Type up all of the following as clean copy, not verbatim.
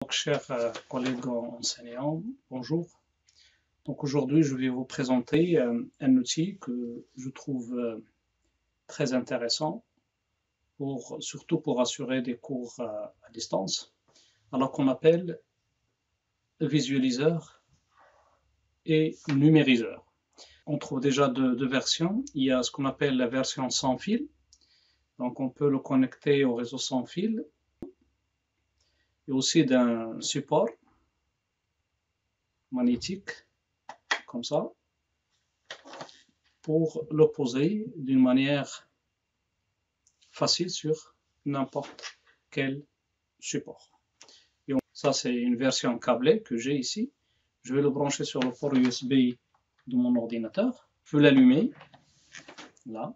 Donc, chers collègues enseignants, bonjour. Donc aujourd'hui, je vais vous présenter un outil que je trouve très intéressant, surtout pour assurer des cours à distance, alors qu'on appelle visualiseur et numériseur. On trouve déjà deux versions. Il y a ce qu'on appelle la version sans fil. Donc on peut le connecter au réseau sans fil et aussi d'un support magnétique comme ça pour le poser d'une manière facile sur n'importe quel support. Et ça, c'est une version câblée que j'ai ici. Je vais le brancher sur le port USB de mon ordinateur. Je vais l'allumer. Là.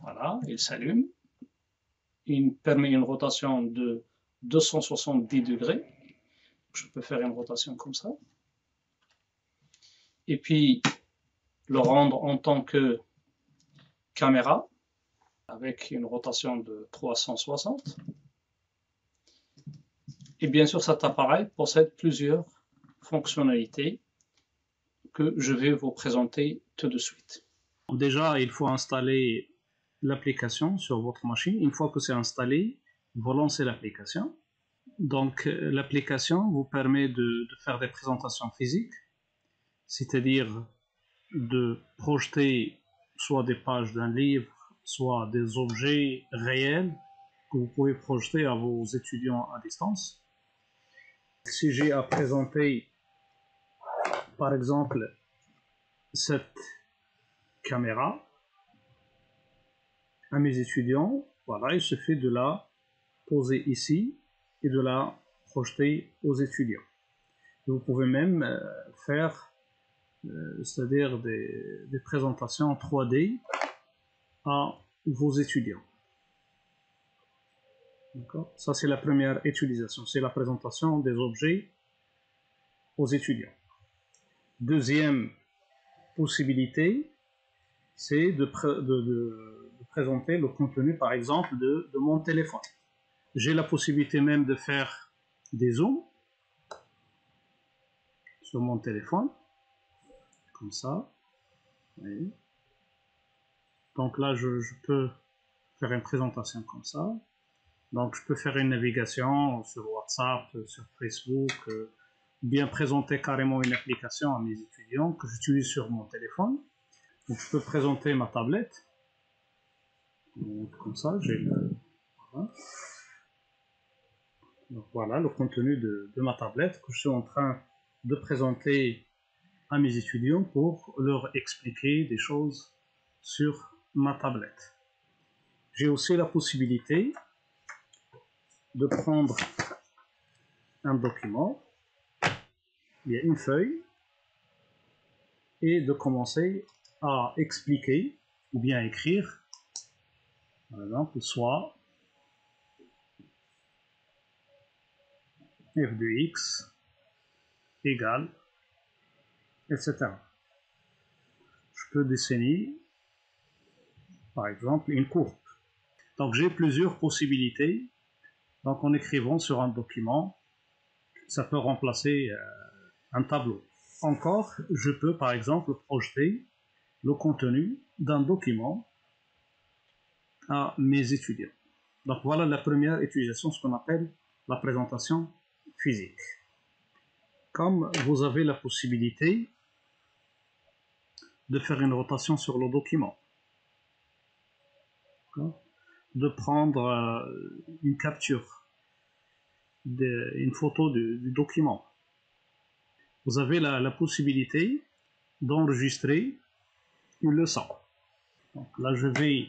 Voilà, il s'allume. Il permet une rotation de 270 degrés. Je peux faire une rotation comme ça. Et puis, le rendre en tant que caméra avec une rotation de 360. Et bien sûr, cet appareil possède plusieurs fonctionnalités que je vais vous présenter tout de suite. Déjà, il faut installer l'application sur votre machine. Une fois que c'est installé, vous lancez l'application. Donc, l'application vous permet de faire des présentations physiques, c'est-à-dire de projeter soit des pages d'un livre, soit des objets réels que vous pouvez projeter à vos étudiants à distance. Si j'ai à présenter, par exemple, cette caméra à mes étudiants, voilà, il suffit de la poser ici et de la projeter aux étudiants. Et vous pouvez même faire c'est-à-dire des présentations en 3D à vos étudiants. Ça, c'est la première utilisation, c'est la présentation des objets aux étudiants. Deuxième possibilité, c'est de présenter le contenu, par exemple, de mon téléphone. J'ai la possibilité même de faire des zooms sur mon téléphone, comme ça. Oui. Donc là, je peux faire une présentation comme ça. Donc je peux faire une navigation sur WhatsApp, sur Facebook, bien présenter carrément une application à mes étudiants que j'utilise sur mon téléphone. Donc je peux présenter ma tablette. Donc, comme ça, voilà. Donc voilà le contenu de ma tablette que je suis en train de présenter à mes étudiants pour leur expliquer des choses sur ma tablette. J'ai aussi la possibilité de prendre un document, il y a une feuille, et de commencer à expliquer ou bien écrire, par exemple, soit f de x égale, etc. Je peux dessiner, par exemple, une courbe. Donc j'ai plusieurs possibilités. Donc en écrivant sur un document, ça peut remplacer un tableau. Encore, je peux par exemple projeter le contenu d'un document à mes étudiants. Donc voilà la première utilisation, ce qu'on appelle la présentation physique. Comme vous avez la possibilité de faire une rotation sur le document, de prendre une capture, une photo du document. Vous avez la possibilité d'enregistrer une leçon. Donc là, je vais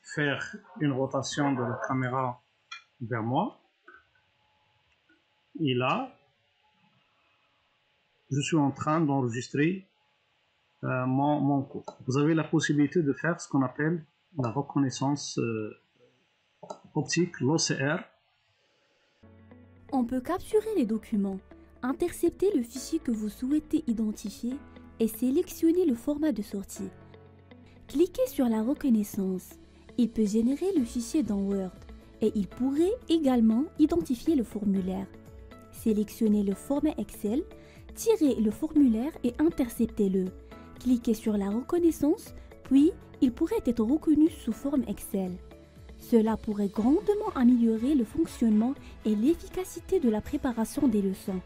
faire une rotation de la caméra vers moi. Et là, je suis en train d'enregistrer mon cours. Vous avez la possibilité de faire ce qu'on appelle la reconnaissance optique, l'OCR. On peut capturer les documents, intercepter le fichier que vous souhaitez identifier et sélectionner le format de sortie. Cliquez sur la reconnaissance. Il peut générer le fichier dans Word et il pourrait également identifier le formulaire. Sélectionnez le format Excel, tirez le formulaire et interceptez-le. Cliquez sur la reconnaissance, puis il pourrait être reconnu sous forme Excel. Cela pourrait grandement améliorer le fonctionnement et l'efficacité de la préparation des leçons.